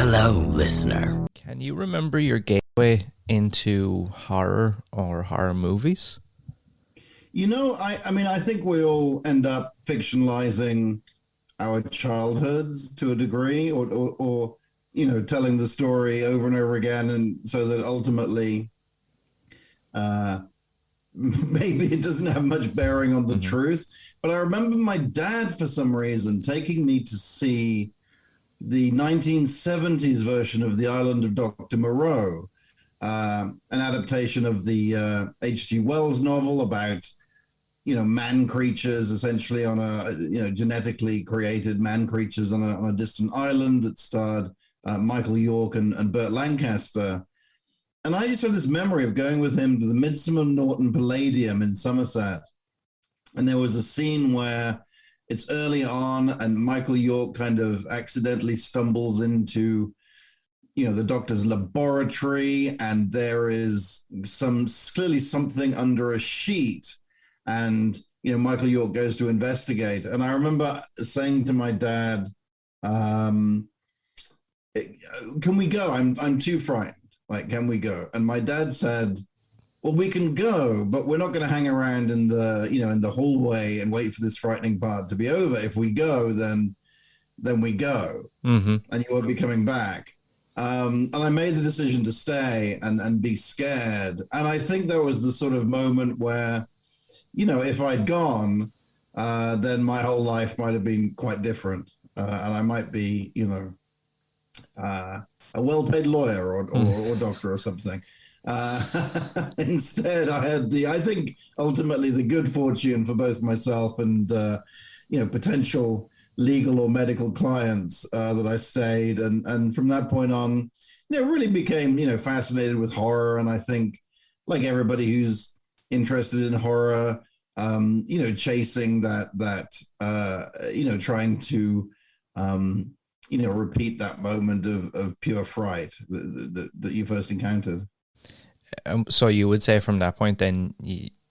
Hello, listener. Can you remember your gateway into horror or horror movies? I think we all end up fictionalizing our childhoods to a degree, or telling the story over and over again, and so that ultimately, maybe it doesn't have much bearing on the truth. But I remember my dad, for some reason, taking me to see the 1970s version of The Island of Dr. Moreau, an adaptation of the H.G. Wells novel about man creatures, essentially on a genetically created man creatures on a distant island, that starred Michael York and Burt Lancaster. And I just have this memory of going with him to the Midsummer Norton Palladium in Somerset. And there was a scene where it's early on and Michael York kind of accidentally stumbles into, the doctor's laboratory, and there is clearly something under a sheet. And, Michael York goes to investigate. And I remember saying to my dad, can we go? I'm too frightened. Like, can we go? And my dad said, well, we can go, but we're not going to hang around in the hallway and wait for this frightening part to be over. If we go, then we go, and you won't be coming back. And I made the decision to stay and be scared. And I think that was the sort of moment where, if I'd gone, then my whole life might have been quite different. And I might be, a well-paid lawyer or doctor or something. Instead, I had I think ultimately the good fortune for both myself and, potential legal or medical clients that I stayed. And from that point on, really became, fascinated with horror. And I think, like everybody who's interested in horror, chasing that trying to, repeat that moment of pure fright that you first encountered. So you would say from that point then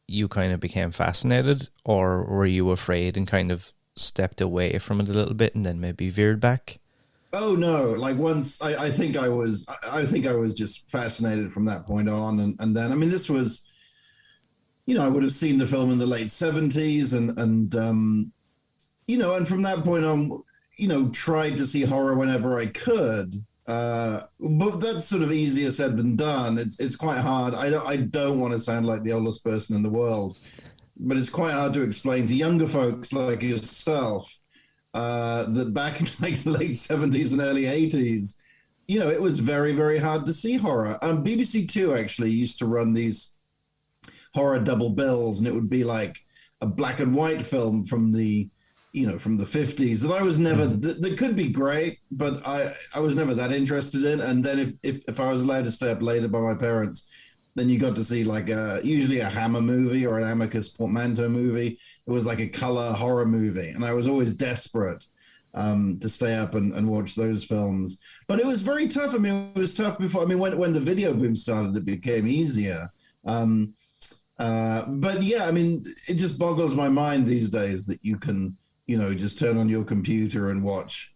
you kind of became fascinated, or were you afraid and kind of stepped away from it a little bit and then maybe veered back? Oh no, like once I think I was just fascinated from that point on. And then, this was, I would have seen the film in the late 70s and from that point on, tried to see horror whenever I could. But that's sort of easier said than done. It's quite hard. I don't want to sound like the oldest person in the world, but it's quite hard to explain to younger folks like yourself that back in like the late 70s and early 80s, it was very, very hard to see horror. BBC Two actually used to run these horror double bills, and it would be like a black and white film from the 50s that I was never, that could be great, but I was never that interested in. And then if I was allowed to stay up later by my parents, then you got to see like usually a Hammer movie or an Amicus Portmanteau movie. It was like a color horror movie. And I was always desperate to stay up and watch those films. But it was very tough. It was tough before. When the video boom started, it became easier. But yeah, it just boggles my mind these days that you can, just turn on your computer and watch,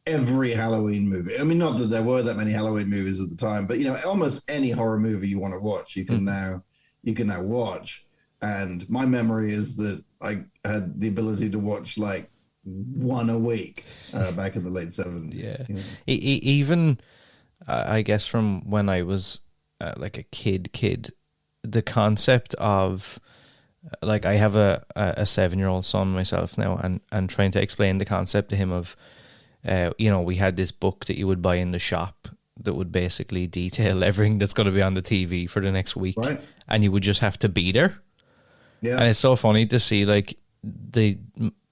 every Halloween movie. Not that there were that many Halloween movies at the time, but, almost any horror movie you want to watch, you can now watch. And my memory is that I had the ability to watch like one a week back in the late 70s. Yeah. Even, I guess from when I was like a kid, the concept of, like, I have a 7-year-old son myself now, and trying to explain the concept to him of, we had this book that you would buy in the shop that would basically detail everything that's going to be on the TV for the next week, right? And you would just have to be there. Yeah. And it's so funny to see like the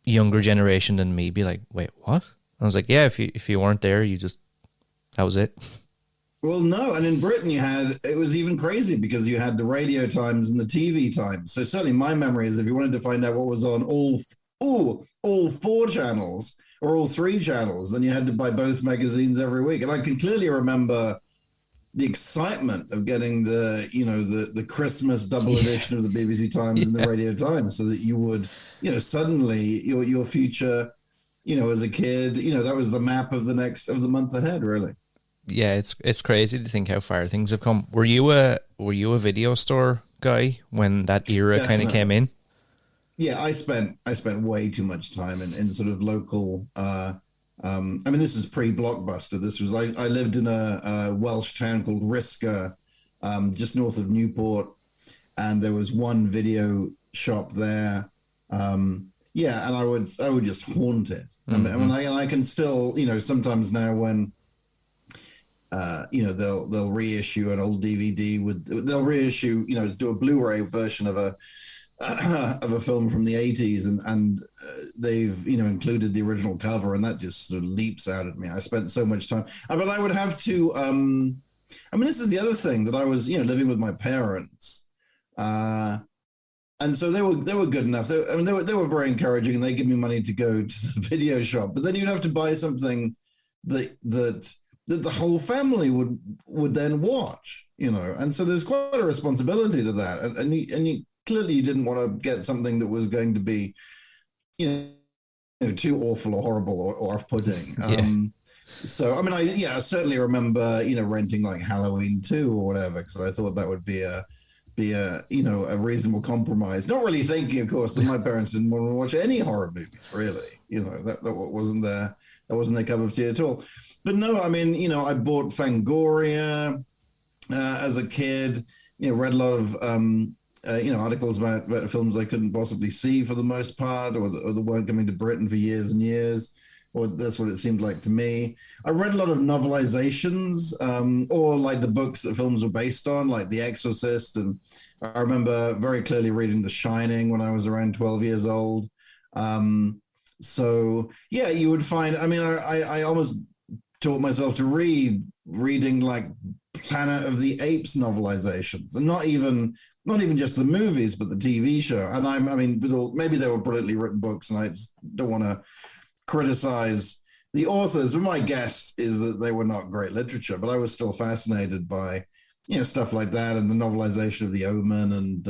younger generation than me be like, wait, what? I was like, yeah, if you weren't there, that was it. Well, no, and in Britain it was even crazy because you had the radio times and the TV times. So certainly my memory is if you wanted to find out what was on all 4 channels or all 3 channels, then you had to buy both magazines every week. And I can clearly remember the excitement of getting the Christmas double edition of the BBC Times and the Radio Times, so that you would, suddenly your future as a kid, that was the map of the month ahead, really. Yeah, it's crazy to think how far things have come. Were you a video store guy when that era kind of came Definitely. in? Yeah, I spent way too much time in sort of local. I mean, this is pre-Blockbuster. I lived in a Welsh town called Risca, just north of Newport, and there was one video shop there. Yeah, and I would just haunt it. I can still, sometimes now when they'll reissue an old DVD they'll reissue, do a Blu-ray version of a of a film from the 80s, and they've included the original cover, and that just sort of leaps out at me. I spent so much time, but I would have to I mean, this is the other thing, that I was living with my parents, and so they were good enough. They were very encouraging, and they give me money to go to the video shop, but then you'd have to buy something that the whole family would then watch, and so there's quite a responsibility to that, and you clearly you didn't want to get something that was going to be, too awful or horrible or off-putting. Yeah. So I mean, I certainly remember renting like Halloween 2 or whatever, because I thought that would be a a reasonable compromise. Not really thinking, of course, that my parents didn't want to watch any horror movies. Really, that wasn't their cup of tea at all. But no, I mean, I bought Fangoria as a kid. Read a lot of articles about films I couldn't possibly see for the most part, or that weren't coming to Britain for years and years. Or that's what it seemed like to me. I read a lot of novelizations, or like the books that films were based on, like The Exorcist. And I remember very clearly reading The Shining when I was around 12 years old. So yeah, you would find, I mean, I almost taught myself to reading like Planet of the Apes novelizations, and not even just the movies, but the TV show. And I mean, maybe they were brilliantly written books, and I don't want to criticize the authors, but my guess is that they were not great literature. But I was still fascinated by stuff like that, and the novelization of The Omen. And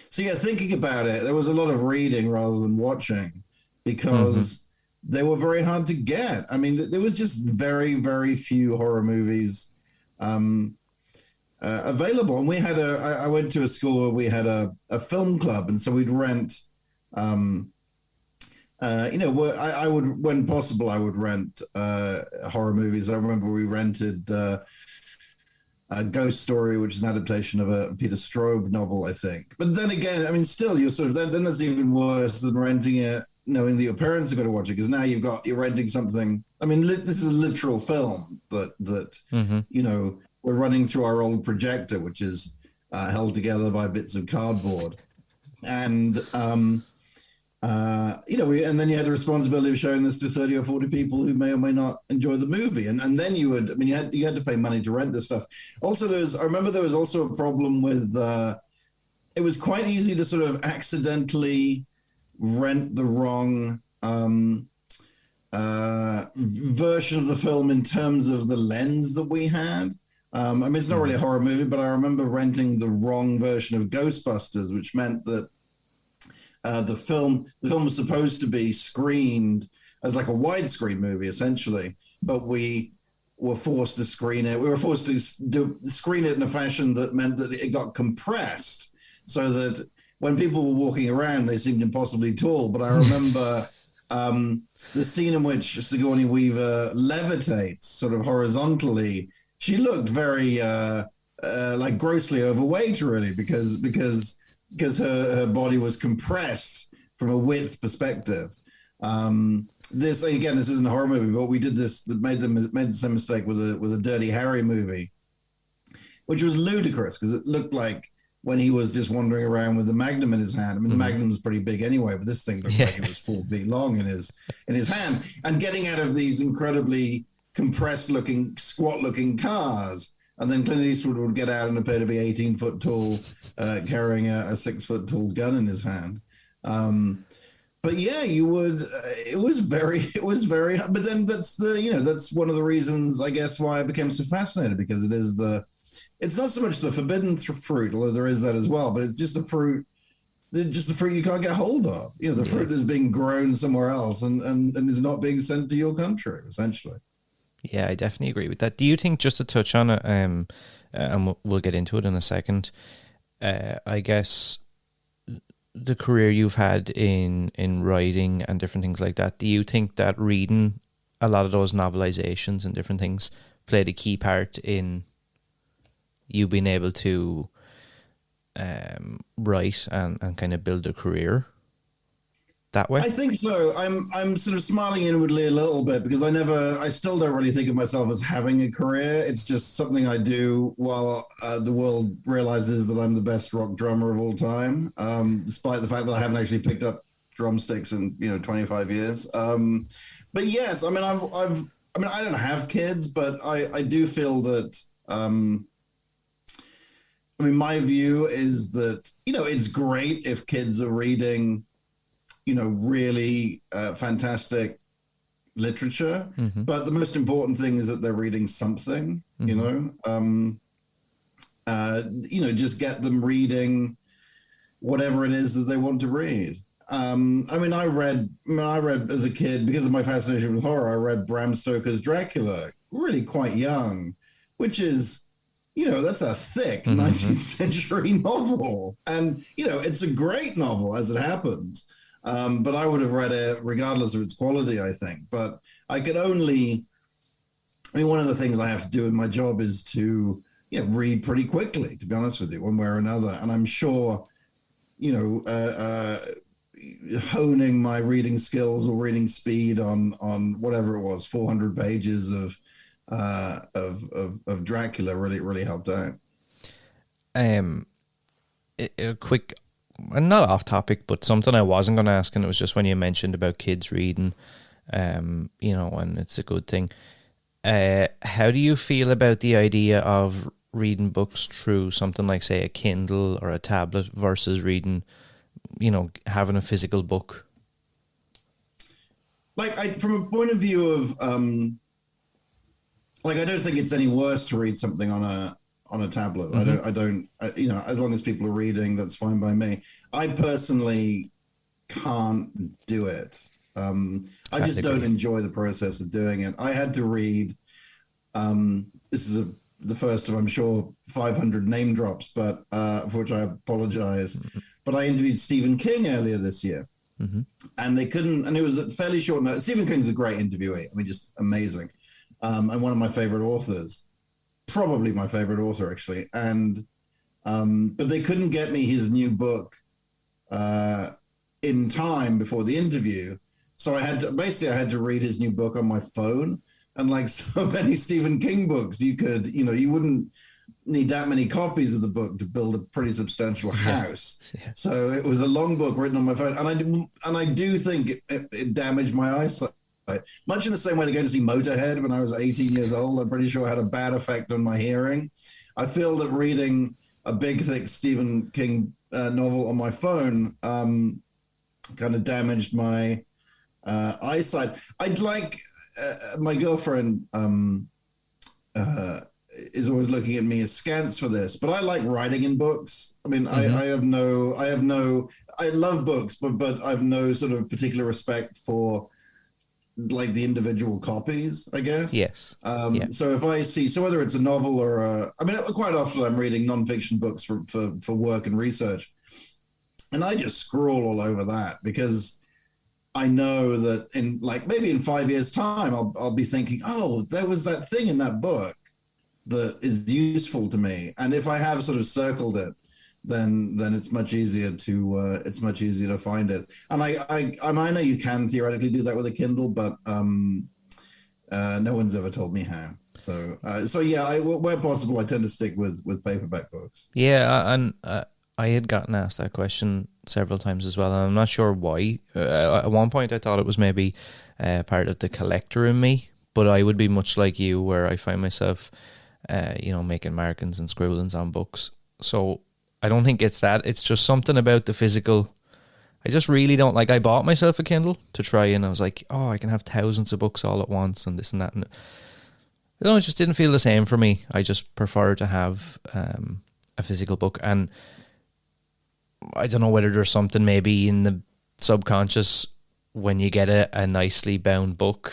so yeah, thinking about it, there was a lot of reading rather than watching, because they were very hard to get. I mean, there was just very, very few horror movies available. And I went to a school where we had a film club, and so we'd rent I would, when possible, I would rent horror movies. I remember we rented a Ghost Story, which is an adaptation of a Peter Straub novel, I think. But then again, I mean, still, you're sort of then that's even worse than renting it, knowing that your parents are going to watch it, because now you're renting something. I mean, this is a literal film that we're running through our old projector, which is held together by bits of cardboard, and and then you had the responsibility of showing this to 30 or 40 people who may or may not enjoy the movie. And then you had to pay money to rent this stuff. Also, I remember there was also a problem with, it was quite easy to sort of accidentally rent the wrong version of the film in terms of the lens that we had. I mean, it's not really a horror movie, but I remember renting the wrong version of Ghostbusters, which meant that the film was supposed to be screened as like a widescreen movie, essentially, but we were forced to screen it. We were forced to screen it in a fashion that meant that it got compressed, so that when people were walking around, they seemed impossibly tall. But I remember the scene in which Sigourney Weaver levitates sort of horizontally. She looked very like grossly overweight, really, because her body was compressed from a width perspective. This isn't a horror movie, but we did this that made the same mistake with a Dirty Harry movie, which was ludicrous because it looked like when he was just wandering around with the Magnum in his hand. I mean, the Magnum was pretty big anyway, but this thing looked like it was 4 feet long in his hand, and getting out of these incredibly compressed looking, squat looking cars. And then Clint Eastwood would get out and appear to be 18 foot tall, carrying a 6 foot tall gun in his hand. But yeah, you would. It was very. But then that's one of the reasons, I guess, why I became so fascinated, because it is it's not so much the forbidden fruit, although there is that as well, but it's just a fruit just the fruit you can't get hold of. The fruit that's being grown somewhere else and is not being sent to your country, essentially. Yeah, I definitely agree with that. Do you think, just to touch on it, and we'll get into it in a second, I guess the career you've had in writing and different things like that, do you think that reading a lot of those novelizations and different things played a key part in you being able to write and kind of build a career that way? I think so. I'm sort of smiling inwardly a little bit because I still don't really think of myself as having a career. It's just something I do while the world realizes that I'm the best rock drummer of all time, despite the fact that I haven't actually picked up drumsticks in 25 years. But yes, I mean I don't have kids, but I do feel that. I mean, my view is that it's great if kids are reading really fantastic literature. Mm-hmm. But the most important thing is that they're reading something, Mm-hmm. just get them reading whatever it is that they want to read. I mean, I read as a kid, because of my fascination with horror, I read Bram Stoker's Dracula really quite young, which is, that's a thick Mm-hmm. 19th century novel. And, it's a great novel as it happens. But I would have read it regardless of its quality, I think. But I could only, one of the things I have to do in my job is to read pretty quickly, to be honest with you, one way or another. And I'm sure, honing my reading skills or reading speed on whatever it was, 400 pages of Dracula really helped out. A quick, not off topic, but something I wasn't going to ask, and it was just when you mentioned about kids reading, and it's a good thing. How do you feel about the idea of reading books through something like, say, a Kindle or a tablet versus reading, having a physical book? From a point of view of, I don't think it's any worse to read something on a tablet. Mm-hmm. I don't, as long as people are reading, that's fine by me. I personally can't do it. I just don't enjoy the process of doing it. I had to read, this is the first of, I'm sure, 500 name drops, but for which I apologize. Mm-hmm. But I interviewed Stephen King earlier this year. Mm-hmm. And they couldn't, and it was a fairly short notice. Stephen King's a great interviewee. I mean, just amazing. And one of my favorite authors, probably my favorite author, actually. And, but they couldn't get me his new book in time before the interview. So I had to read his new book on my phone. And like so many Stephen King books, you wouldn't need that many copies of the book to build a pretty substantial house. Yeah. So it was a long book written on my phone. And I do think it damaged my eyesight. Much in the same way they go to see Motorhead when I was 18 years old, I'm pretty sure it had a bad effect on my hearing. I feel that reading a big, thick Stephen King novel on my phone kind of damaged my eyesight. I'd like, my girlfriend is always looking at me askance for this, but I like writing in books. I mean, mm-hmm. I love books, but I have no sort of particular respect for like the individual copies, I guess. Yes. So if I see, so whether it's a novel or quite often I'm reading nonfiction books for work and research, and I just scroll all over that because I know that maybe in 5 years' time, I'll be thinking, oh, there was that thing in that book that is useful to me, and if I have sort of circled it, then it's much easier to find it. And I know you can theoretically do that with a Kindle, but no one's ever told me how. So yeah, where possible, I tend to stick with paperback books. Yeah, and I had gotten asked that question several times as well, and I'm not sure why. At one point, I thought it was maybe part of the collector in me, but I would be much like you, where I find myself, making markings and scribblings on books. So I don't think it's that. It's just something about the physical. I just really don't like. I bought myself a Kindle to try, and I was like, oh, I can have thousands of books all at once and this and that. And it just didn't feel the same for me. I just prefer to have a physical book. And I don't know whether there's something maybe in the subconscious when you get a nicely bound book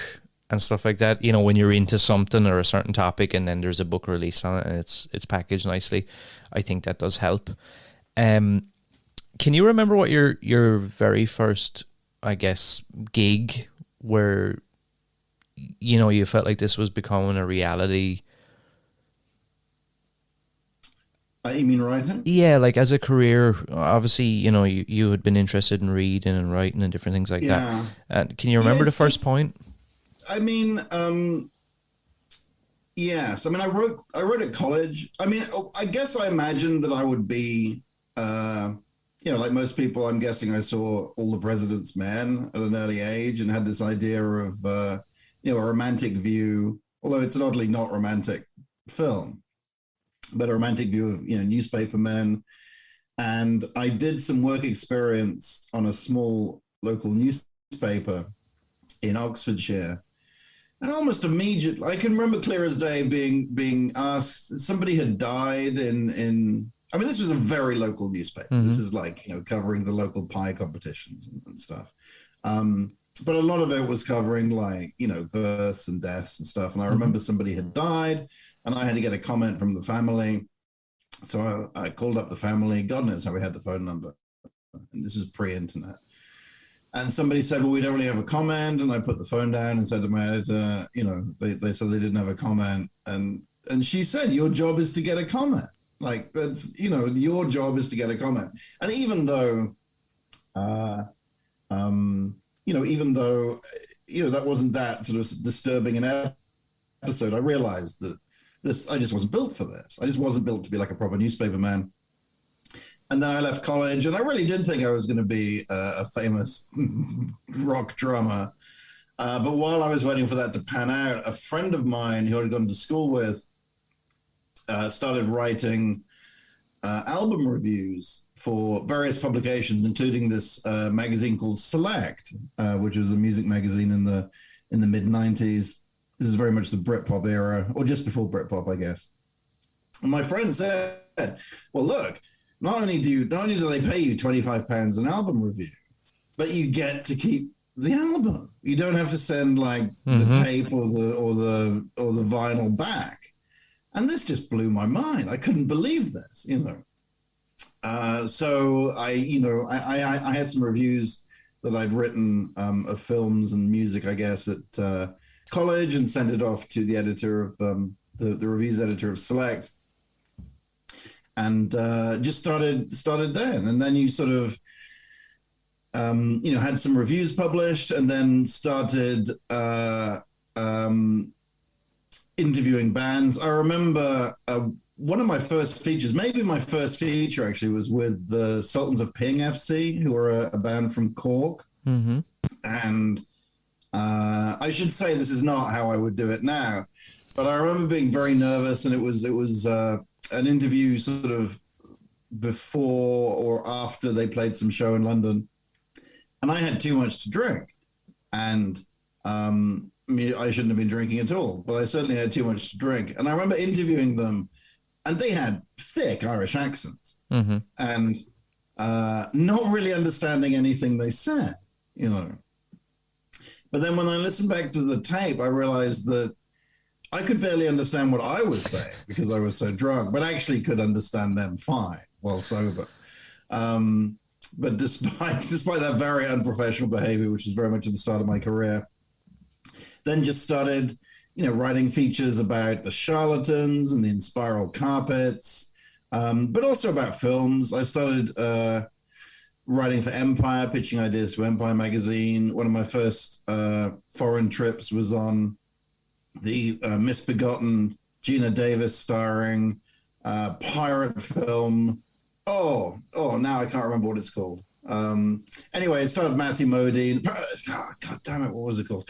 and stuff like that. You know, when you're into something or a certain topic, and then there's a book released on it and it's packaged nicely. I think that does help. Can you remember what your very first, I guess, gig where, you know, you felt like this was becoming a reality? You mean writing? Yeah, like as a career, obviously, you know, you had been interested in reading and writing and different things like Yeah. that. Can you remember the first point? I mean, yes. I mean, I wrote at college. I mean, I guess I imagined that I would be, you know, like most people. I'm guessing I saw All the President's Men at an early age and had this idea of, you know, a romantic view, although it's an oddly not romantic film, but a romantic view of, you know, newspaper men. And I did some work experience on a small local newspaper in Oxfordshire. And almost immediately, I can remember clear as day being asked. Somebody had died in. I mean, this was a very local newspaper. Mm-hmm. This is like, you know, covering the local pie competitions and stuff. But a lot of it was covering, like, you know, births and deaths and stuff. And I remember somebody had died, and I had to get a comment from the family. So I called up the family. God knows how we had the phone number. And this is pre-internet. And somebody said, well, we don't really have a comment. And I put the phone down and said to my editor, you know, they said they didn't have a comment. And she said, your job is to get a comment. Like, that's, you know, your job is to get a comment. And even though, you know, that wasn't that sort of disturbing an episode, I realized that I just wasn't built for this. I just wasn't built to be like a proper newspaper man. And then I left college, and I really did think I was going to be a famous rock drummer. But while I was waiting for that to pan out, a friend of mine who I'd gone to school with started writing album reviews for various publications, including this magazine called Select, which was a music magazine in the mid-90s. This is very much the Britpop era, or just before Britpop, I guess. And my friend said, well, look, not only do they pay you £25 an album review, but you get to keep the album. You don't have to send like the tape or the vinyl back. And this just blew my mind. I couldn't believe this, you know. So I had some reviews that I'd written of films and music, I guess, at college, and sent it off to the editor of the reviews editor of Select. And just started then. And then you sort of, you know, had some reviews published, and then started interviewing bands. I remember one of my first features, maybe my first feature actually, was with the Sultans of Ping FC, who are a band from Cork. Mm-hmm. And I should say this is not how I would do it now, but I remember being very nervous, and it was an interview sort of before or after they played some show in London, and I had too much to drink, and I shouldn't have been drinking at all, but I certainly had too much to drink. And I remember interviewing them, and they had thick Irish accents, and not really understanding anything they said, you know. But then when I listened back to the tape, I realized that I could barely understand what I was saying because I was so drunk, but actually could understand them fine while sober. But despite that very unprofessional behavior, which is very much at the start of my career, then just started, you know, writing features about the charlatans and the Inspiral Carpets, but also about films. I started writing for Empire, pitching ideas to Empire magazine. One of my first foreign trips was on the misbegotten Gina Davis starring pirate film. Oh, now I can't remember what it's called. Anyway, it started Matthew Modine. Oh, God damn it, what was it called?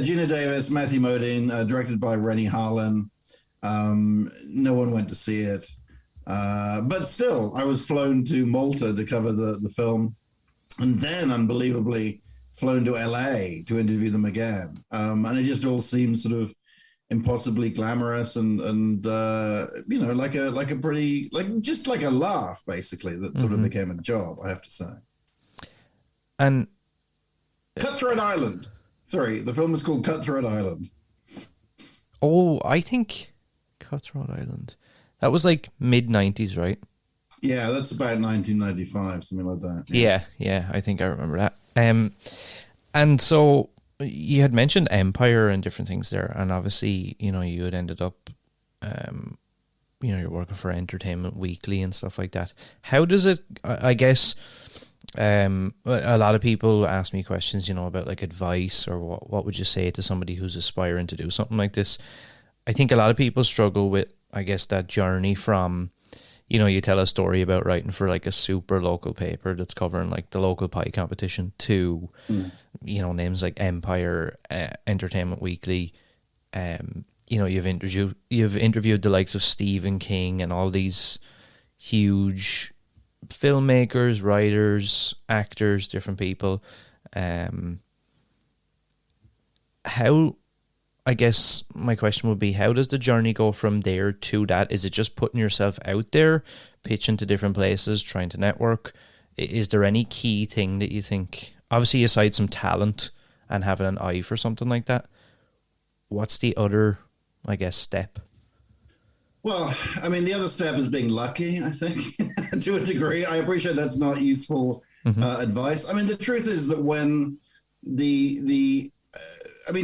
Gina Davis, Matthew Modine, directed by Rennie Harlan. No one went to see it. But still, I was flown to Malta to cover the film. And then, unbelievably, flown to LA to interview them again. And it just all seemed sort of impossibly glamorous and like a pretty just like a laugh basically that sort of became a job, I have to say. And Cutthroat Island. Sorry, the film is called Cutthroat Island. oh, I think Cutthroat Island. That was like mid-90s, right? Yeah, that's about 1995, something like that. Yeah, I think I remember that. And so you had mentioned Empire and different things there, and obviously, you had ended up, you're working for Entertainment Weekly and stuff like that. How does it, I guess, a lot of people ask me questions, about like advice or what would you say to somebody who's aspiring to do something like this? I think a lot of people struggle with, I guess, that journey from, you tell a story about writing for like a super local paper that's covering like the local pie competition to, names like Empire, Entertainment Weekly. You've interviewed the likes of Stephen King and all these huge filmmakers, writers, actors, different people. How, I guess my question would be, how does the journey go from there to that? Is it just putting yourself out there, pitching to different places, trying to network? Is there any key thing that you think, obviously aside some talent and having an eye for something like that, what's the other, I guess, step? Well, I mean, the other step is being lucky, I think, to a degree. I appreciate that's not useful advice. I mean, the truth is that when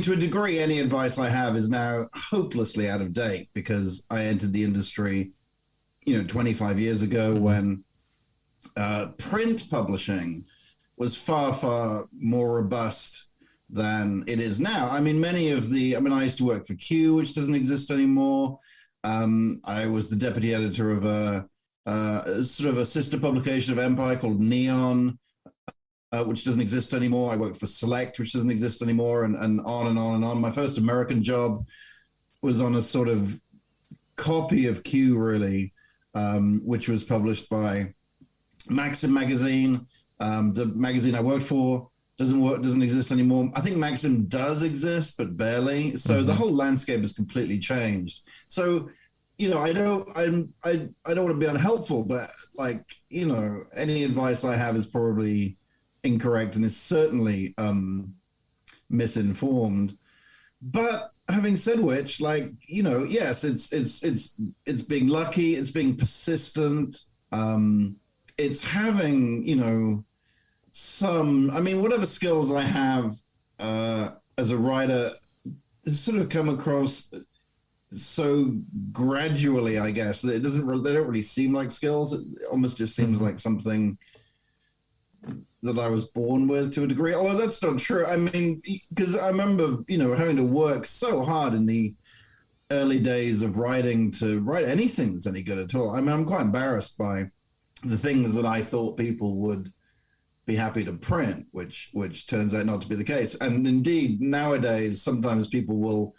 to a degree, any advice I have is now hopelessly out of date because I entered the industry, 25 years ago when print publishing was far, far more robust than it is now. I mean, I used to work for Q, which doesn't exist anymore. I was the deputy editor of a sort of a sister publication of Empire called Neon, which doesn't exist anymore. I worked for Select, which doesn't exist anymore, and on and on and on. My first American job was on a sort of copy of Q, really, which was published by Maxim magazine. The magazine I worked for doesn't exist anymore. I think Maxim does exist, but barely. So the whole landscape has completely changed. So, I don't want to be unhelpful, but any advice I have is probably incorrect and is certainly misinformed. But having said which, yes, it's being lucky, it's being persistent, it's having, whatever skills I have as a writer sort of come across so gradually, I guess, that they don't really seem like skills. It almost just seems like something that I was born with to a degree, although that's not true. I mean, because I remember, having to work so hard in the early days of writing to write anything that's any good at all. I mean, I'm quite embarrassed by the things that I thought people would be happy to print, which turns out not to be the case. And indeed, nowadays, sometimes people will,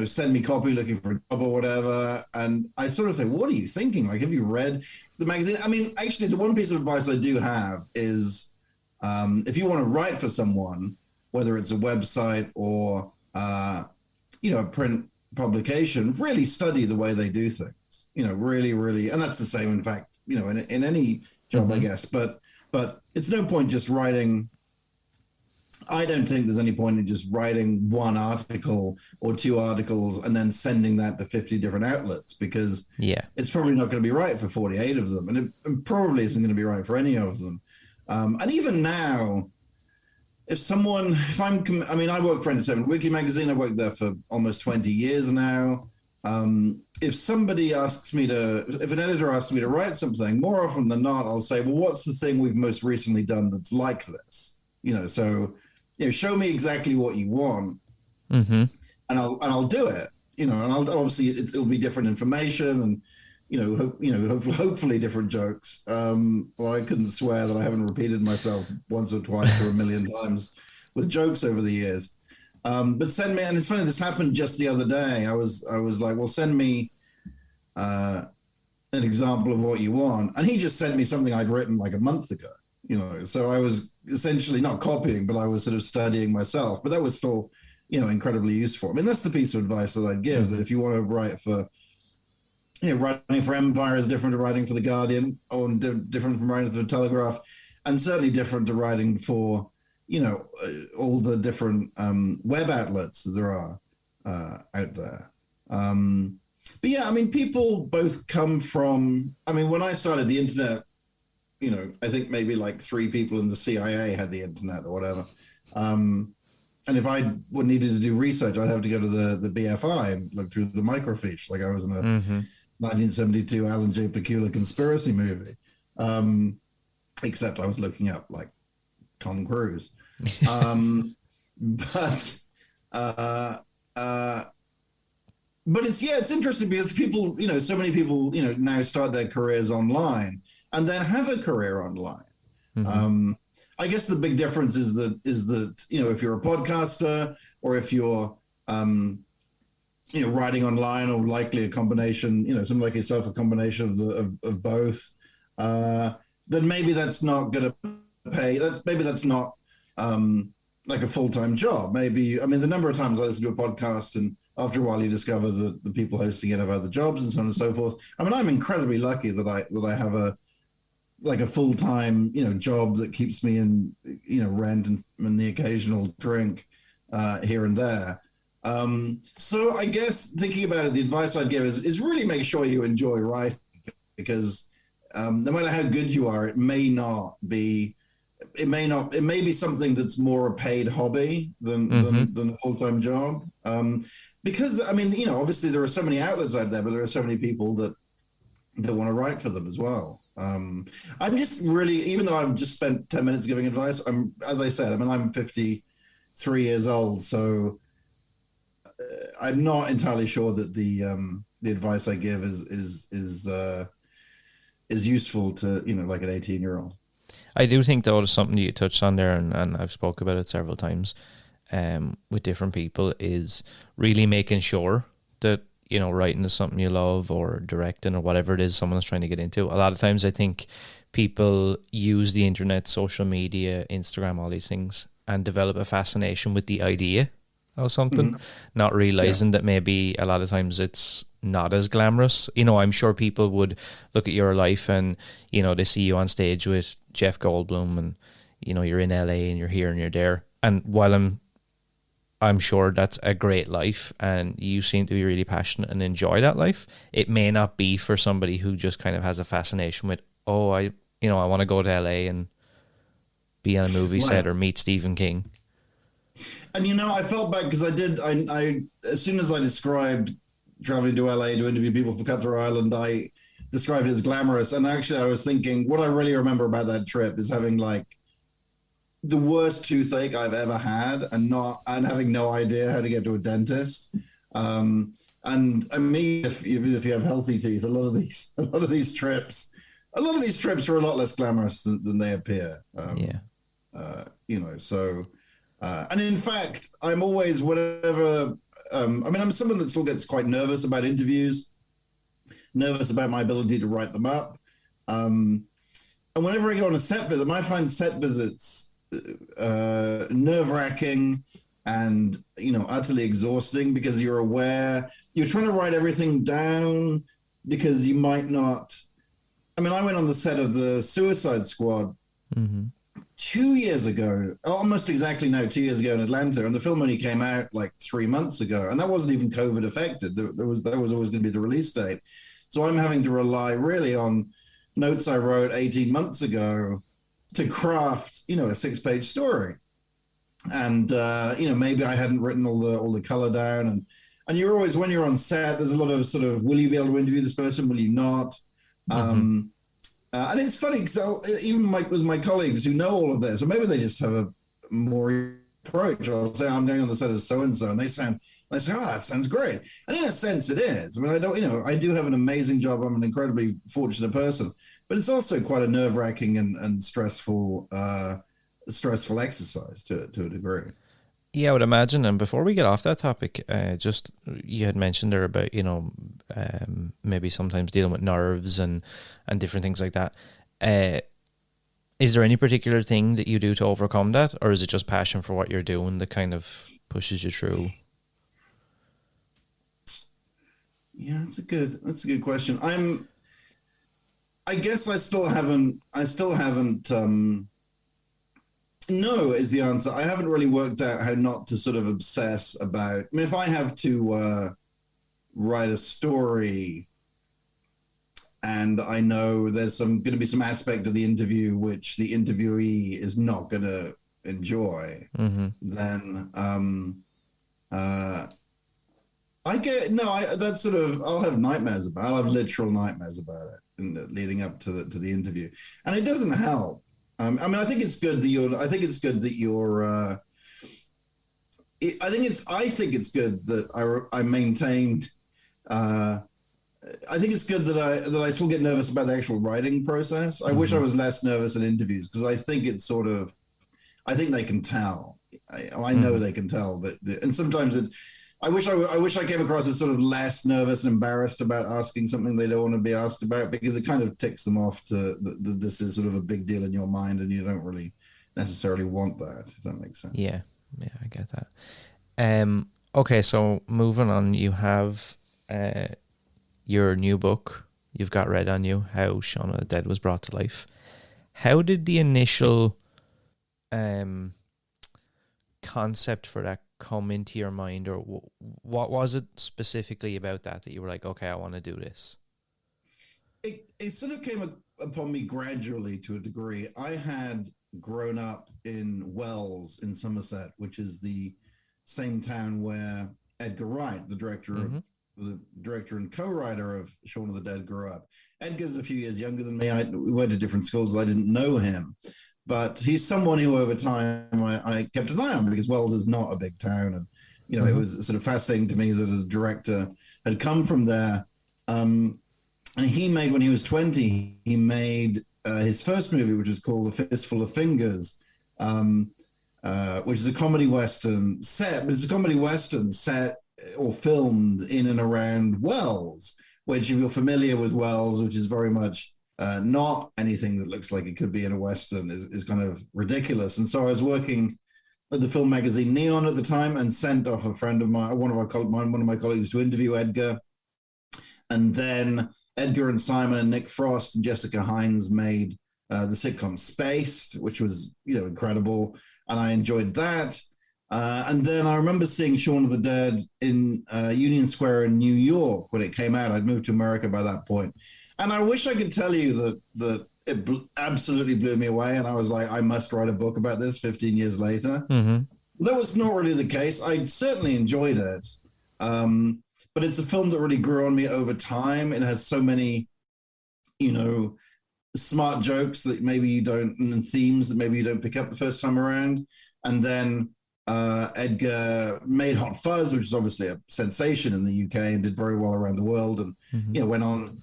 send me copy looking for a job or whatever. And I sort of think, what are you thinking? Like, have you read the magazine? I mean, actually, the one piece of advice I do have is if you want to write for someone, whether it's a website or, a print publication, really study the way they do things, really, really. And that's the same, in fact, in any job, I guess. But it's no point just writing. I don't think there's any point in just writing one article or two articles and then sending that to 50 different outlets, because it's probably not going to be right for 48 of them. And it probably isn't going to be right for any of them. And even now, I work for Entertainment Weekly magazine. I worked there for almost 20 years now. If an editor asks me to write something, more often than not, I'll say, well, what's the thing we've most recently done that's like this? Show me exactly what you want, and I'll do it. And obviously it'll be different information and hopefully different jokes. Well, I couldn't swear that I haven't repeated myself once or twice or a million times with jokes over the years. But send me, and it's funny, this happened just the other day. I was like, well, send me an example of what you want, and he just sent me something I'd written like a month ago. So I was essentially not copying, but I was sort of studying myself. But that was still incredibly useful. I mean, that's the piece of advice that I'd give, that if you want to write for, writing for Empire is different to writing for The Guardian, or different from writing for The Telegraph, and certainly different to writing for, all the different web outlets that there are out there. But yeah, I mean, people both come from, I mean, when I started the internet, I think maybe like 3 people in the CIA had the internet or whatever. And if I needed to do research, I'd have to go to the BFI and look through the microfiche, like I was in a 1972 Alan J. Pakula conspiracy movie. Except I was looking up like Tom Cruise. But it's interesting because people, so many people, now start their careers online and then have a career online. I guess the big difference is that if you're a podcaster or if you're writing online, or likely a combination, something like yourself, a combination of both, then maybe that's not going to pay. That's not like a full-time job. Maybe, I mean, the number of times I listen to a podcast and after a while you discover that the people hosting it have other jobs and so on and so forth. I mean, I'm incredibly lucky that I have a full-time, job that keeps me in, rent and the occasional drink here and there. So I guess thinking about it, the advice I'd give is really make sure you enjoy writing, because no matter how good you are, it may be something that's more a paid hobby than a full-time job. Because, I mean, obviously there are so many outlets out there, but there are so many people that want to write for them as well. I'm just really, even though I've just spent 10 minutes giving advice, as I said, I'm 53 years old, so I'm not entirely sure that the advice I give is useful to, like an 18-year-old. I do think, though, there's something you touched on there, and I've spoke about it several times with different people, is really making sure that, writing is something you love, or directing, or whatever it is someone's trying to get into. A lot of times I think people use the internet, social media, Instagram, all these things, and develop a fascination with the idea of something, not realizing that maybe a lot of times it's not as glamorous. I'm sure people would look at your life and, they see you on stage with Jeff Goldblum and, you're in LA and you're here and you're there. And while I'm sure that's a great life and you seem to be really passionate and enjoy that life, it may not be for somebody who just kind of has a fascination with, I want to go to LA and be on a movie set or meet Stephen King. And, I felt bad because I as soon as I described traveling to LA to interview people for Cutthroat Island, I described it as glamorous. And actually I was thinking, what I really remember about that trip is having like the worst toothache I've ever had and having no idea how to get to a dentist. And I mean, even if you have healthy teeth, a lot of these trips are a lot less glamorous than they appear. So, and in fact, I'm always, whenever, I'm someone that still gets quite nervous about interviews, nervous about my ability to write them up. And whenever I go on a set visit, I find set visits nerve-wracking and, utterly exhausting, because you're trying to write everything down because you might not. I mean, I went on the set of the Suicide Squad 2 years ago, almost exactly now, 2 years ago in Atlanta, and the film only came out like 3 months ago, and that wasn't even COVID affected. That was always going to be the release date. So I'm having to rely really on notes I wrote 18 months ago to craft, a 6-page story. And, maybe I hadn't written all the color down. And you're always, when you're on set, there's a lot of sort of, will you be able to interview this person? Will you not? And it's funny because even with my colleagues who know all of this, or maybe they just have a more approach. I'll say, I'm going on the set of so-and-so, and they say, that sounds great. And in a sense it is. I mean, I do have an amazing job. I'm an incredibly fortunate person, but it's also quite a nerve-wracking and stressful exercise to a degree. Yeah, I would imagine. And before we get off that topic, just you had mentioned there about, maybe sometimes dealing with nerves and different things like that. Is there any particular thing that you do to overcome that, or is it just passion for what you're doing that kind of pushes you through? Yeah, that's a good question. I guess I still haven't no is the answer. I haven't really worked out how not to sort of obsess about. I mean, if I have to write a story and I know there's going to be some aspect of the interview which the interviewee is not going to enjoy, then I get that's sort of I'll have nightmares about. I'll have literal nightmares about it leading up to the interview, and it doesn't help. I mean, I think it's good that you're. I think it's good that you're. I think it's good that I maintained. I think it's good that I still get nervous about the actual writing process. I wish I was less nervous in interviews because I think it's sort of. I think they can tell. I know they can tell that, and sometimes it. I wish I came across as sort of less nervous and embarrassed about asking something they don't want to be asked about, because it kind of ticks them off to this is sort of a big deal in your mind and you don't really necessarily want that, if that makes sense. Yeah, I get that. Okay, so moving on, you have your new book you've got read on you, How Shaun of the Dead Was Brought to Life. How did the initial concept for that come into your mind, or what was it specifically about that you were like, okay, I want to do this? It sort of came upon me gradually to a degree. I had grown up in Wells in Somerset, which is the same town where Edgar Wright, the director and co-writer of Shaun of the Dead, grew up. Edgar's a few years younger than me. We went to different schools. I didn't know him. But he's someone who, over time, I kept an eye on, because Wells is not a big town, and it was sort of fascinating to me that a director had come from there. And he made, when he was 20, he made his first movie, which was called A Fistful of Fingers, which is a comedy western set, but it's a comedy western set or filmed in and around Wells, which, if you're familiar with Wells, which is very much not anything that looks like it could be in a Western, is kind of ridiculous. And so I was working at the film magazine Neon at the time, and sent off a friend of mine, one of my colleagues, to interview Edgar. And then Edgar and Simon and Nick Frost and Jessica Hines made the sitcom Spaced, which was incredible, and I enjoyed that. And then I remember seeing Shaun of the Dead in Union Square in New York when it came out. I'd moved to America by that point. And I wish I could tell you that it absolutely blew me away, and I was like, I must write a book about this 15 years later. That was not really the case. I certainly enjoyed it, but it's a film that really grew on me over time. It has so many, smart jokes that maybe you don't, and themes that maybe you don't pick up the first time around. And then Edgar made Hot Fuzz, which is obviously a sensation in the UK and did very well around the world. And,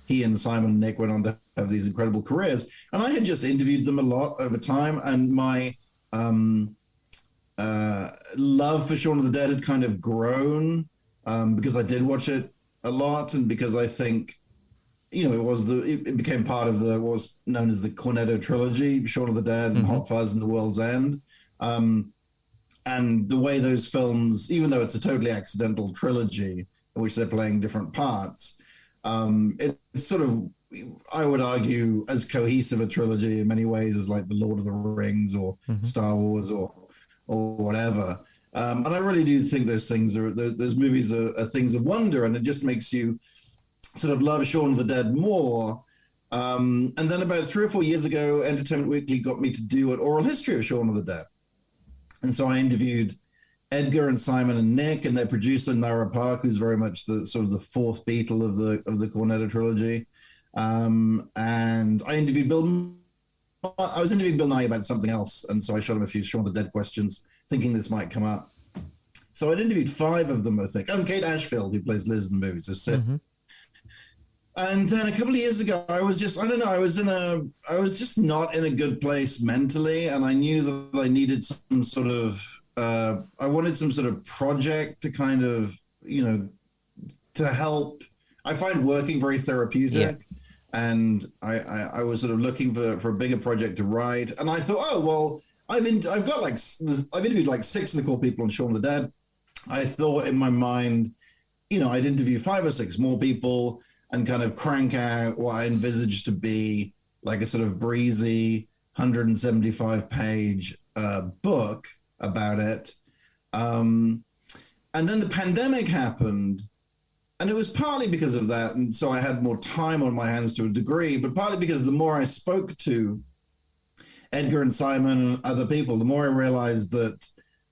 he and Simon and Nick went on to have these incredible careers. And I had just interviewed them a lot over time. And my love for Shaun of the Dead had kind of grown because I did watch it a lot. And because I think, it became part of what was known as the Cornetto trilogy, Shaun of the Dead and Hot Fuzz and The World's End. And the way those films, even though it's a totally accidental trilogy in which they're playing different parts, it's sort of, I would argue, as cohesive a trilogy in many ways as like The Lord of the Rings or Star Wars or whatever. And I really do think those movies are things of wonder, and it just makes you sort of love Shaun of the Dead more. And then about 3 or 4 years ago, Entertainment Weekly got me to do an oral history of Shaun of the Dead. And so I interviewed Edgar and Simon and Nick and their producer, Nara Park, who's very much the sort of the fourth Beatle of the Cornetto trilogy. And I interviewed I was interviewing Bill Nye about something else. And so I shot him a few Shaun of the Dead questions, thinking this might come up. So I'd interviewed 5 of them, I think. And Kate Ashfield, who plays Liz in the movie. So 6. And then a couple of years ago, I was just, I was just not in a good place mentally. And I knew that I needed some sort of, I wanted some sort of project to kind of, to help. I find working very therapeutic. and I was sort of looking for a bigger project to write, and I thought, oh well, I've interviewed like 6 of the core people on Shaun of the Dead. I thought in my mind, I'd interview 5 or 6 more people and kind of crank out what I envisaged to be like a sort of breezy 175-page book about it. And then the pandemic happened, and it was partly because of that. And so I had more time on my hands to a degree, but partly because the more I spoke to Edgar and Simon and other people, the more I realized that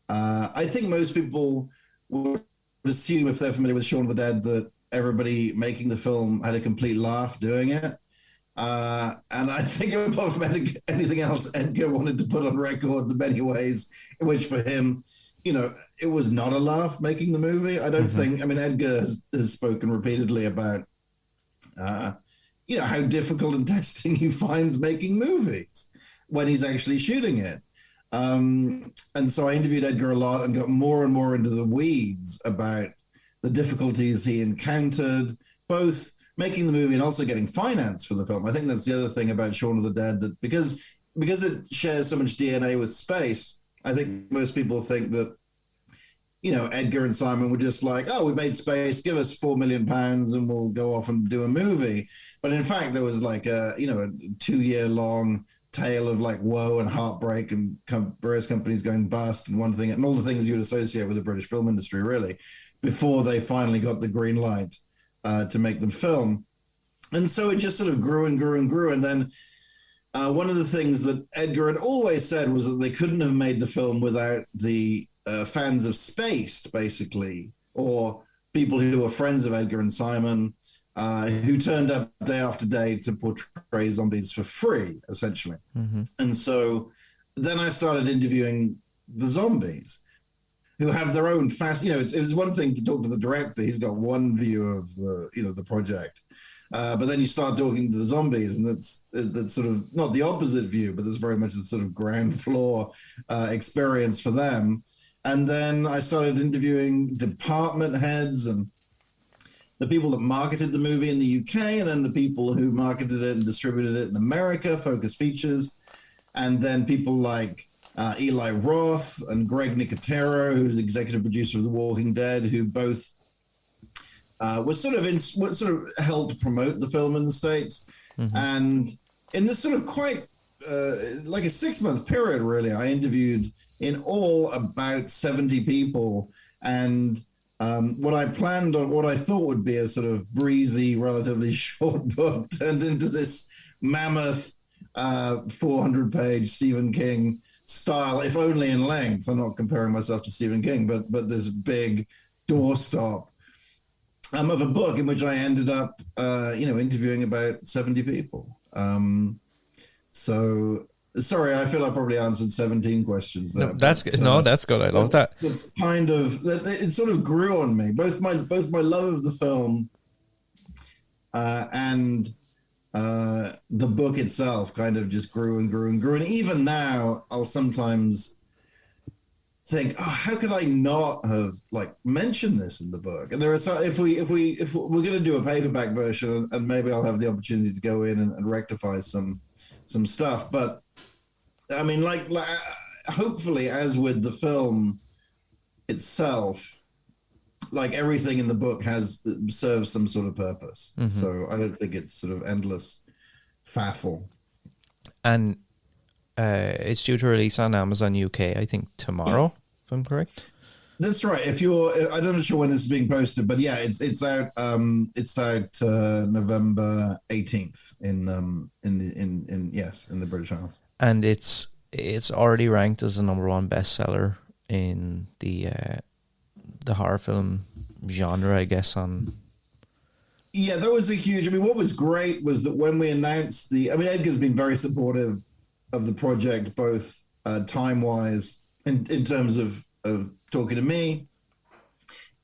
I think most people would assume, if they're familiar with Shaun of the Dead, that everybody making the film had a complete laugh doing it. And I think apart from anything else, Edgar wanted to put on record the many ways in which for him, it was not a laugh making the movie. I don't think, Edgar has spoken repeatedly about, how difficult and testing he finds making movies when he's actually shooting it. And so I interviewed Edgar a lot and got more and more into the weeds about the difficulties he encountered, both making the movie and also getting finance for the film. I think that's the other thing about Shaun of the Dead, that because it shares so much DNA with space, I think most people think that, Edgar and Simon were just like, oh, we made space, give us £4 million and we'll go off and do a movie. But in fact, there was like a 2-year-long tale of like woe and heartbreak and various companies going bust and one thing and all the things you would associate with the British film industry, really, before they finally got the green light to make them film. And so it just sort of grew and grew and grew. And then one of the things that Edgar had always said was that they couldn't have made the film without the fans of Spaced, basically, or people who were friends of Edgar and Simon, who turned up day after day to portray zombies for free, essentially. And so then I started interviewing the zombies, who have their own it was one thing to talk to the director. He's got one view of the project. But then you start talking to the zombies, and that's sort of not the opposite view, but there's very much the sort of ground floor experience for them. And then I started interviewing department heads and the people that marketed the movie in the UK, and then the people who marketed it and distributed it in America, Focus Features, and then people like Eli Roth and Greg Nicotero, who's the executive producer of The Walking Dead, who both was sort of helped promote the film in the States. And in this sort of quite like a 6-month period, really, I interviewed in all about 70 people. And what I planned on, what I thought would be a sort of breezy, relatively short book, turned into this mammoth 400-page Stephen King style, if only in length. I'm not comparing myself to Stephen King, but this big doorstop of a book in which I ended up, interviewing about 70 people. So, sorry, I feel I probably answered 17 questions there. No, that's good. No, that's good. I love that. That's kind of, it sort of grew on me. Both my love of the film and the book itself kind of just grew and grew and grew. And even now, I'll sometimes think, oh, how could I not have mentioned this in the book? And there are some, if we're going to do a paperback version, and maybe I'll have the opportunity to go in and rectify some stuff. But I mean, hopefully, as with the film itself, everything in the book serves some sort of purpose. So I don't think it's sort of endless faffle. And it's due to release on Amazon UK, I think, tomorrow, if I'm correct. That's right. I don't know sure when it's being posted, but yeah, it's out. It's out November 18th in the British Isles. And it's already ranked as the #1 bestseller in the horror film genre, I guess. Yeah, that was a huge. I mean, what was great was that when we announced Edgar's been very supportive of the project, both time-wise, in terms of talking to me,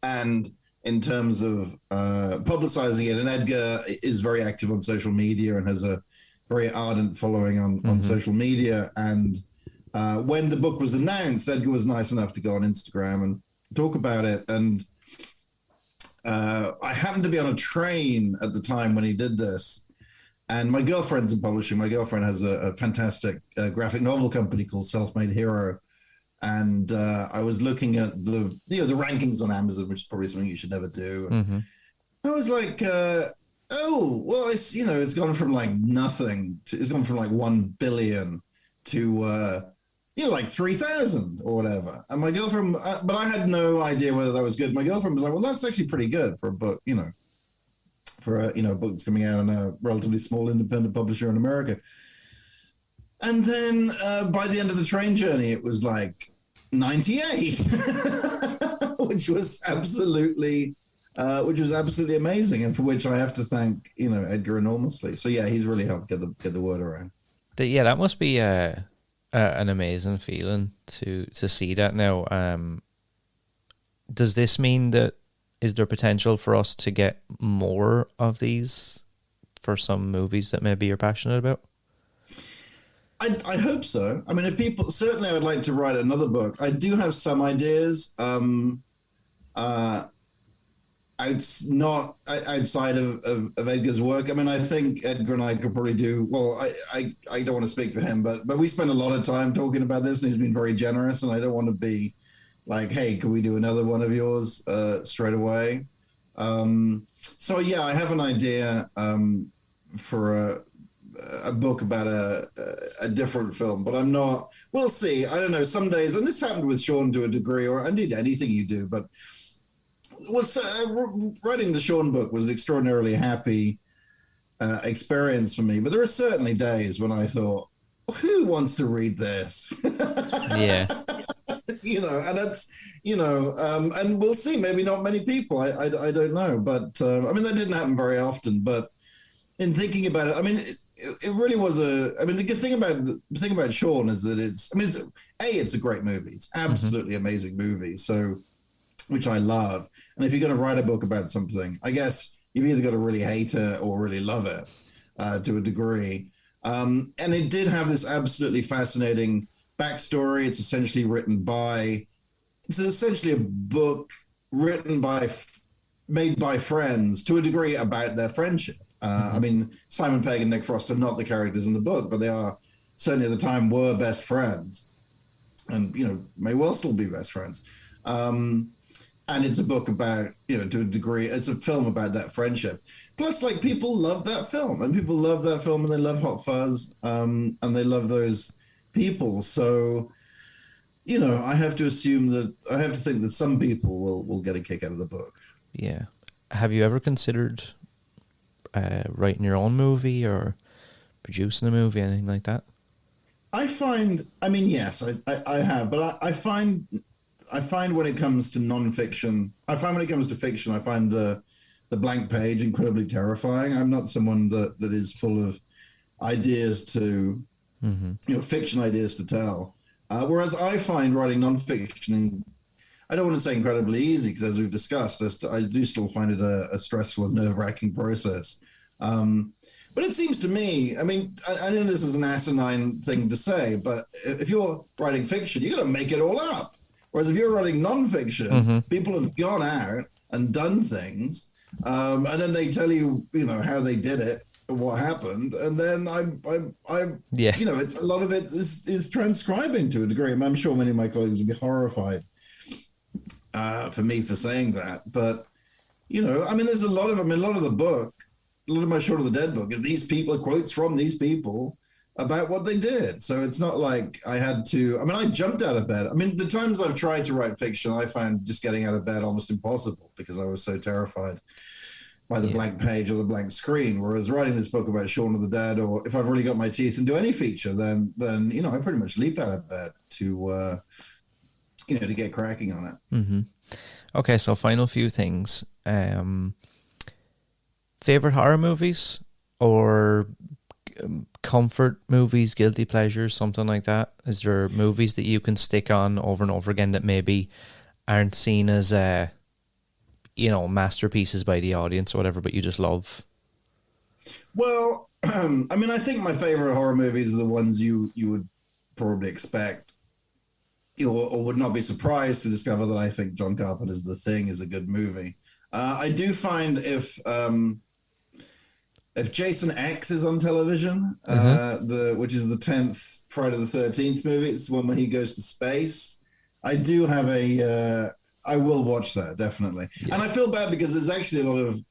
and in terms of publicizing it. And Edgar is very active on social media and has a very ardent following on social media. And when the book was announced, Edgar was nice enough to go on Instagram and talk about it. And I happened to be on a train at the time when he did this. And my girlfriend's in publishing. My girlfriend has a fantastic graphic novel company called Self-Made Hero. And I was looking at the rankings on Amazon, which is probably something you should never do. And I was like, oh, well, it's gone from like nothing. It's gone from like 1 billion to, like 3,000 or whatever. And my girlfriend, but I had no idea whether that was good. My girlfriend was like, well, that's actually pretty good for a book, for a book that's coming out on a relatively small independent publisher in America. And then by the end of the train journey, it was like 98, which was absolutely amazing, and for which I have to thank Edgar enormously. So yeah, he's really helped get the word around. Yeah, that must be an amazing feeling to see that now. Does this mean that is there potential for us to get more of these for some movies that maybe you're passionate about? I hope so. I mean, if people, certainly I would like to write another book. I do have some ideas. Not outside of Edgar's work. I mean, I think Edgar and I could probably do well. I don't want to speak for him, but we spend a lot of time talking about this, and he's been very generous. And I don't want to be like, hey, can we do another one of yours straight away? So yeah, I have an idea for a book about a different film, but I'm not. We'll see. I don't know. Some days, and this happened with Shaun to a degree, or indeed anything you do, but. Writing the Shaun book was an extraordinarily happy experience for me, but there are certainly days when I thought, who wants to read this? Yeah. And that's, and we'll see, maybe not many people, I don't know, but I mean, that didn't happen very often, but in thinking about it, I mean, it really was the good thing about Shaun is that it's a great movie. It's absolutely amazing movie. So, which I love. And if you're going to write a book about something, I guess you've either got to really hate it or really love it to a degree. And it did have this absolutely fascinating backstory. It's essentially a book made by friends to a degree about their friendship. I mean, Simon Pegg and Nick Frost are not the characters in the book, but they are certainly at the time were best friends and, may well still be best friends. And it's a book about, to a degree, it's a film about that friendship. Plus, like, people love that film, and they love Hot Fuzz, and they love those people. So, I have to think that some people will get a kick out of the book. Yeah. Have you ever considered writing your own movie or producing a movie, anything like that? Yes, I have, but I find when it comes to nonfiction, when it comes to fiction, I find the blank page incredibly terrifying. I'm not someone that is full of ideas to, fiction ideas to tell. Whereas I find writing nonfiction, I don't want to say incredibly easy, because as we've discussed, I do still find it a stressful and nerve-wracking process. But it seems to me, I mean, I know this is an asinine thing to say, but if you're writing fiction, you got to make it all up. Whereas if you're writing nonfiction, people have gone out and done things, and then they tell you, how they did it, what happened, and then it's a lot of it is transcribing to a degree. I'm sure many of my colleagues would be horrified for me for saying that, but there's a lot of the book, a lot of my Shaun of the Dead book, and these people, quotes from these people about what they did. So it's not like I had to, I jumped out of bed. The times I've tried to write fiction, I found just getting out of bed almost impossible because I was so terrified by the blank page or the blank screen. Whereas writing this book about Shaun of the Dead, or if I've really got my teeth into any feature, then I pretty much leap out of bed to get cracking on it. Mm-hmm. Okay, so final few things. Favorite horror movies or comfort movies, guilty pleasures, something like that? Is there movies that you can stick on over and over again that maybe aren't seen as masterpieces by the audience or whatever, but you just love? Well, I think my favorite horror movies are the ones you would probably expect, or would not be surprised to discover that I think John Carpenter's The Thing is a good movie. I do find if Jason X is on television, Mm-hmm. which is the 10th Friday the 13th movie, it's the one where he goes to space. I do have I will watch that definitely, Yeah. and I feel bad because there's actually a lot of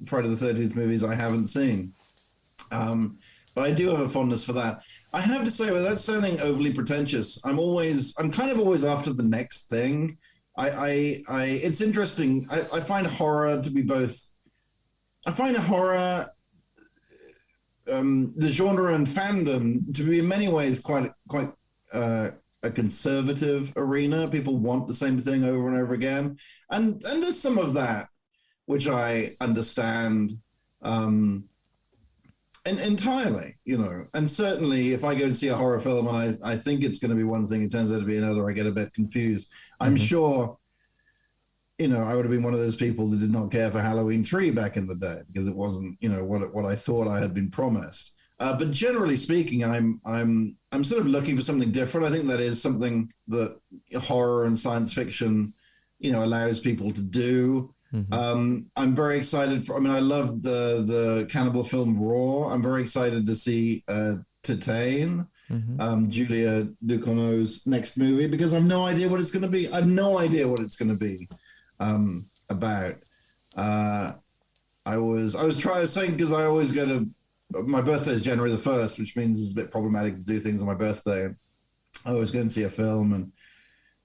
Friday the 13th movies I haven't seen, but I do have a fondness for that. I have to say, without sounding overly pretentious, I'm kind of always after the next thing. It's interesting. I find horror to be both. I find horror, the genre and fandom, to be in many ways quite a conservative arena. People want the same thing over and over again, and there's some of that which I understand entirely, you know. And certainly, if I go to see a horror film and I think it's going to be one thing, it turns out to be another, I get a bit confused. I'm Mm-hmm. sure, you know, I would have been one of those people that did not care for Halloween 3 back in the day because it wasn't, you know, what I thought I had been promised. But generally speaking, I'm sort of looking for something different. I think that is something that horror and science fiction, you know, allows people to do. Mm-hmm. I'm very excited for. I mean, I loved the cannibal film Raw. I'm very excited to see Titane, Mm-hmm. Julia Ducournau's next movie, because I've no idea what it's going to be. I have no idea what it's going to be about. I was saying, because I always go to, my birthday is January the 1st, which means it's a bit problematic to do things on my birthday. I was going to see a film, and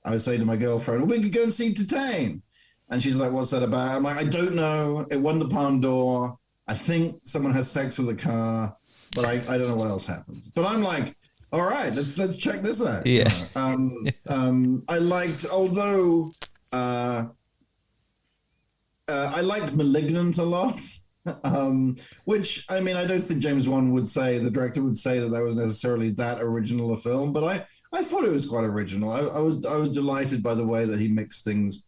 I was saying to my girlfriend, well, we could go and see Titane. And she's like, what's that about? I'm like, I don't know. It won the Palme d'Or. I think someone has sex with a car, but I don't know what else happens. But I'm like, all right, let's check this out. Yeah. I liked, although I liked *Malignant* a lot, which, I mean, I don't think James Wan would say, the director would say, that was necessarily that original a film, but I thought it was quite original. I was delighted by the way that he mixed things,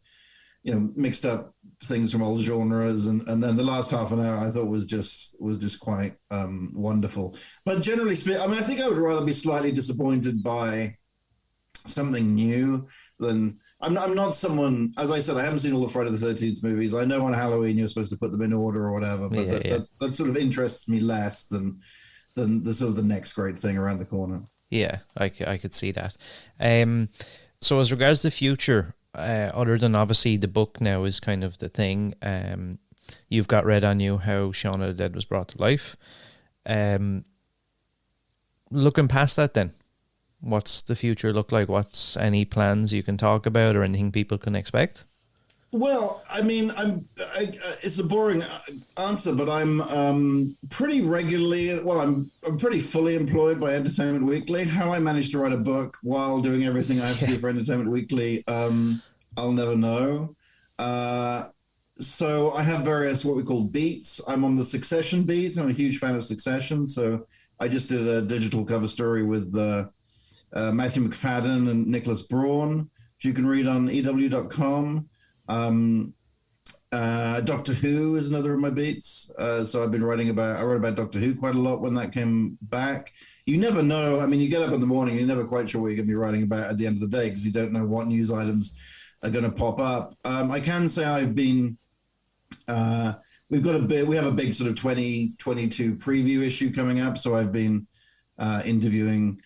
you know, mixed up things from old genres, and then the last half an hour I thought was just quite wonderful. But generally speaking, I mean, I think I would rather be slightly disappointed by something new than. I'm not someone, as I said, I haven't seen all the Friday the 13th movies. I know on Halloween you're supposed to put them in order or whatever, but that sort of interests me less than the sort of the next great thing around the corner. Yeah, I could see that. So as regards the future, other than obviously the book now is kind of the thing, you've got read on you how Shaun of the Dead was brought to life. Looking past that then, what's the future look like? What's any plans you can talk about or anything people can expect? Well, I mean, it's a boring answer, but I'm pretty regularly, well, I'm pretty fully employed by Entertainment Weekly. How I managed to write a book while doing everything I have to do for Entertainment Weekly, I'll never know. So I have various what we call beats. I'm on the Succession beat. I'm a huge fan of Succession. So I just did a digital cover story with Matthew McFadden and Nicholas Braun, which you can read on EW.com. Doctor Who is another of my beats. So I wrote about Doctor Who quite a lot when that came back. You never know. I mean, you get up in the morning, you're never quite sure what you're going to be writing about at the end of the day because you don't know what news items are going to pop up. I can say I've been. We have a big sort of 2022 preview issue coming up. So I've been interviewing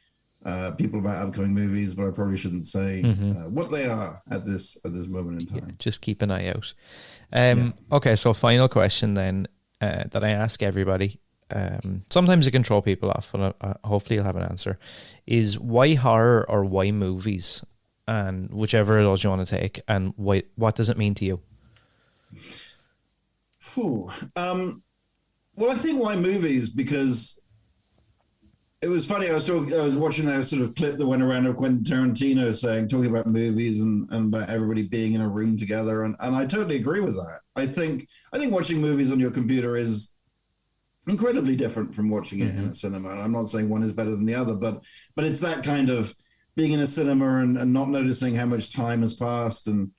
people about upcoming movies, but I probably shouldn't say what they are at this moment in time. Yeah, just keep an eye out. Okay, so final question then that I ask everybody. Sometimes it can throw people off, but hopefully you'll have an answer. Is why horror or why movies? And whichever of those you want to take, and what does it mean to you? Well, I think why movies, because it was funny. I was watching that sort of clip that went around of Quentin Tarantino talking about movies and about everybody being in a room together, and I totally agree with that. I think watching movies on your computer is incredibly different from watching it in a cinema. And I'm not saying one is better than the other, but it's that kind of being in a cinema and not noticing how much time has passed and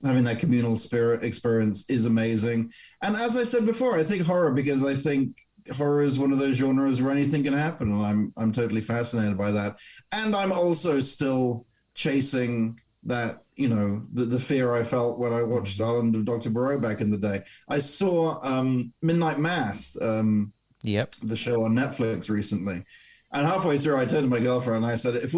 having that communal spirit experience is amazing. And as I said before, I think horror, because I think horror is one of those genres where anything can happen, and I'm totally fascinated by that. And I'm also still chasing that the fear I felt when I watched Island of Dr. Moreau back in the day. I saw Midnight Mass, Yep. the show on Netflix recently, and halfway through I turned to my girlfriend and I said, if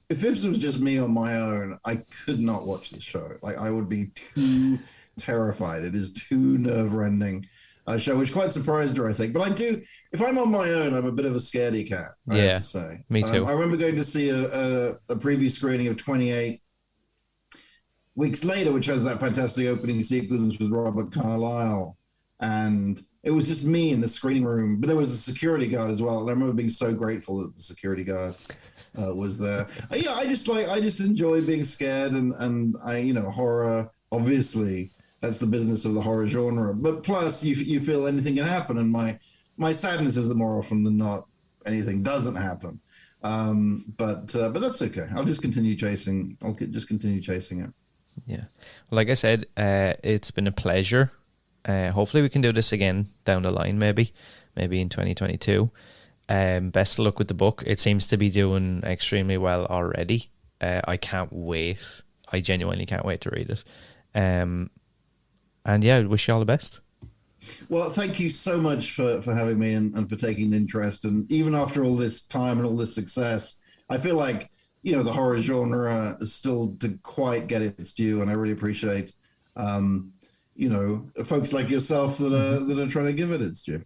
this was just me on my own, I could not watch the show. Like, I would be too terrified. It is too nerve-wracking a show, which quite surprised her, I think. But I do, if I'm on my own, I'm a bit of a scaredy cat, I have to say. Me too. I remember going to see a preview screening of 28 Weeks Later, which has that fantastic opening sequence with Robert Carlyle, and it was just me in the screening room, but there was a security guard as well. And I remember being so grateful that the security guard was there. Yeah, I just enjoy being scared, and horror, obviously that's the business of the horror genre. But plus, you feel anything can happen, and my sadness is that more often than not, anything doesn't happen. But that's okay. I'll just continue chasing. Just continue chasing it. Yeah. Well, like I said, it's been a pleasure. Hopefully we can do this again down the line, maybe in 2022. Best of luck with the book. It seems to be doing extremely well already. I can't wait. I genuinely can't wait to read it. And yeah, I wish you all the best. Well, thank you so much for having me and for taking an interest. And even after all this time and all this success, I feel like, the horror genre is still to quite get its due. And I really appreciate, folks like yourself that are trying to give it its due.